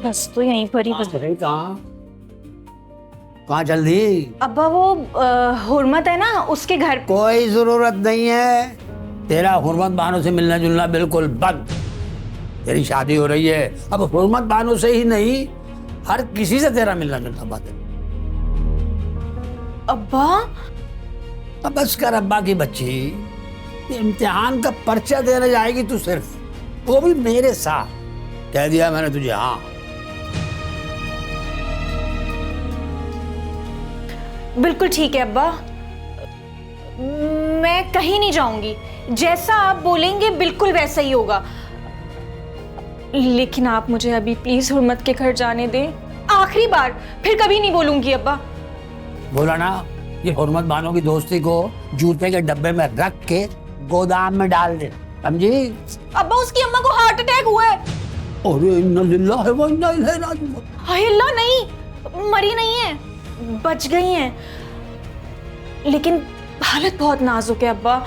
बस तो यहीं पर ही बस। अरे कहाँ कहाँ चल दी? अब्बा वो हुर्मत है ना, उसके घर। कोई जरूरत नहीं है, तेरा हुर्मत बानो से मिलना जुलना बिल्कुल बंद। तेरी शादी हो रही है, अब हुर्मत बानो से ही नहीं हर किसी से तेरा मिलना जुलना बंद है। अब्बा अब बस कर अब्बा की बच्ची, इम्तिहान का पर्चा देने जाएगी तू, सिर्फ वो भी मेरे साथ। कह दिया मैंने तुझे हाँ। बिल्कुल ठीक है अब्बा, मैं कहीं नहीं जाऊंगी, जैसा आप बोलेंगे बिल्कुल वैसा ही होगा। लेकिन आप मुझे अभी प्लीज हुर्मत के घर जाने दें, आखिरी बार, फिर कभी नहीं बोलूंगी अब्बा। बोला ना, ये हुर्मत बानो की दोस्ती को जूते के डब्बे में रख के गोदाम में डाल दे, समझी? अब्बा उसकी अम्मा को हार्ट अटैक हुआ है। अरे इन्ना लिल्लाहि व इन्ना इलैहि राजिऊन। हाय अल्लाह, नहीं, मरी नहीं है, बच गई हैं, लेकिन हालत बहुत नाजुक है अब्बा।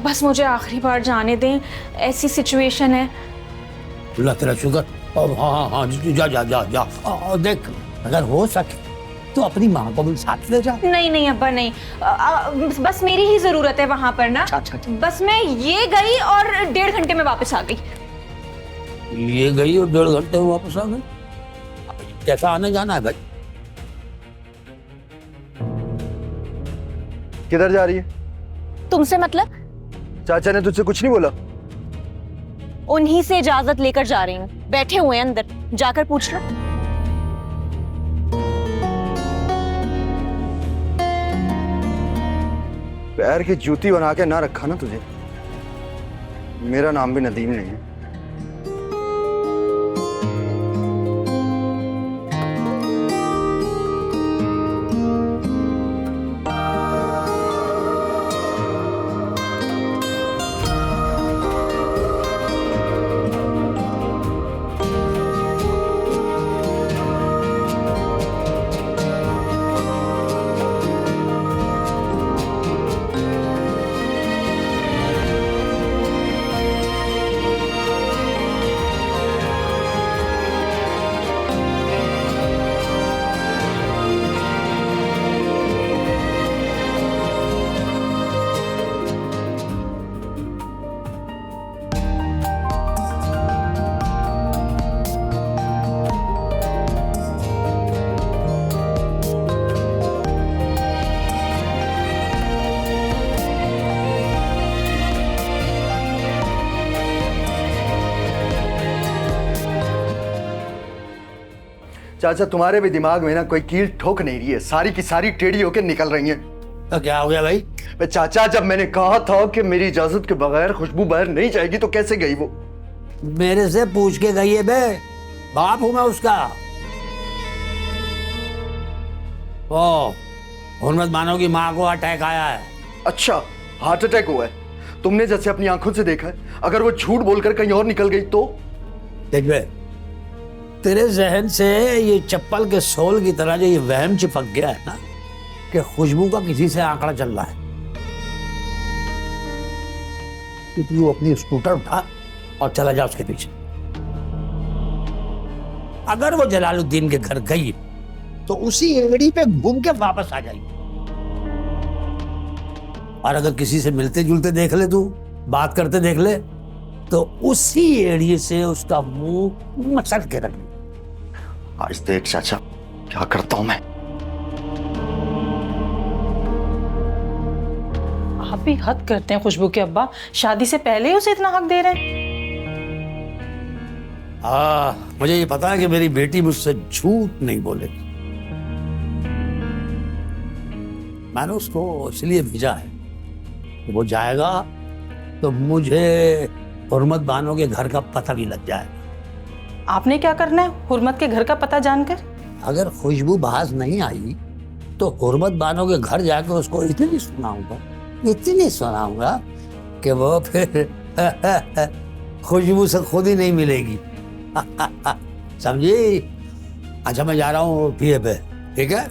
बस मुझे आखिरी बार जाने दें, ऐसी सिचुएशन है। अल्लाह तेरा शुक्र। अब हाँ हाँ जा जा जा जा। देख, अगर हो सके तो अपनी माँ को भी साथ ले जा। नहीं नहीं अब्बा नहीं, बस मेरी ही जरूरत है वहां पर ना। अच्छा। बस मैं ये गई और 1.5 घंटे में वापस आ गई। ये गई और 1.5 घंटे में वापस आ गई? कैसा आने जाना है भाई? किधर जा रही है? तुमसे मतलब? चाचा ने तुझसे कुछ नहीं बोला? उन्हीं से इजाजत लेकर जा रही हूँ, बैठे हुए हैं अंदर, जाकर पूछ लो। पैर की जूती बना के ना रखा ना तुझे। मेरा नाम भी नदीम नहीं है। चाचा तुम्हारे भी दिमाग में ना कोई कील ठोक नहीं रही है, सारी की सारी टेढ़ी होकर निकल रही हैं। तो क्या हो गया भाई? चाचा जब मैंने कहा था कि मेरी इजाजत के बगैर खुशबू बाहर नहीं जाएगी तो कैसे गई वो? मेरे से पूछ के गई है बे, बाप हूं मैं उसका। ओ, हुर्मत बानो की माँ को अटैक आया है। अच्छा, हार्ट अटैक हुआ है? तुमने जैसे अपनी आंखों से देखा है, अगर वो झूठ बोलकर कहीं और निकल गई तो? देख बे, तेरे जहन से ये चप्पल के सोल की तरह जो ये वहम चिपक गया है ना कि खुशबू का किसी से आंकड़ा चल रहा है, कि तू अपनी स्कूटर उठा और चला जा उसके पीछे। अगर वो जलालुद्दीन के घर गई तो उसी एड़ी पे घूम के वापस आ जाएगी, और अगर किसी से मिलते जुलते देख ले, तू बात करते देख ले, तो उसी एड़ी से उसका मुंह मसल के रख ले। आज देख चाचा क्या करता हूं मैं। आप भी हद करते हैं खुशबू के अब्बा, शादी से पहले ही उसे इतना हक दे रहे हैं। मुझे ये पता है कि मेरी बेटी मुझसे झूठ नहीं बोलेगी। मैंने उसको इसलिए भेजा है कि वो जाएगा तो मुझे हुर्मत बानो के घर का पता भी लग जाएगा। आपने क्या करना है हुर्मत के घर का पता जानकर? अगर खुशबू बाज नहीं आई तो हुर्मत बानो के घर जाकर उसको इतनी सुनाऊंगा कि वो फिर खुशबू से खुद ही नहीं मिलेगी। समझी? अच्छा मैं जा रहा हूँ पीए पे, ठीक है?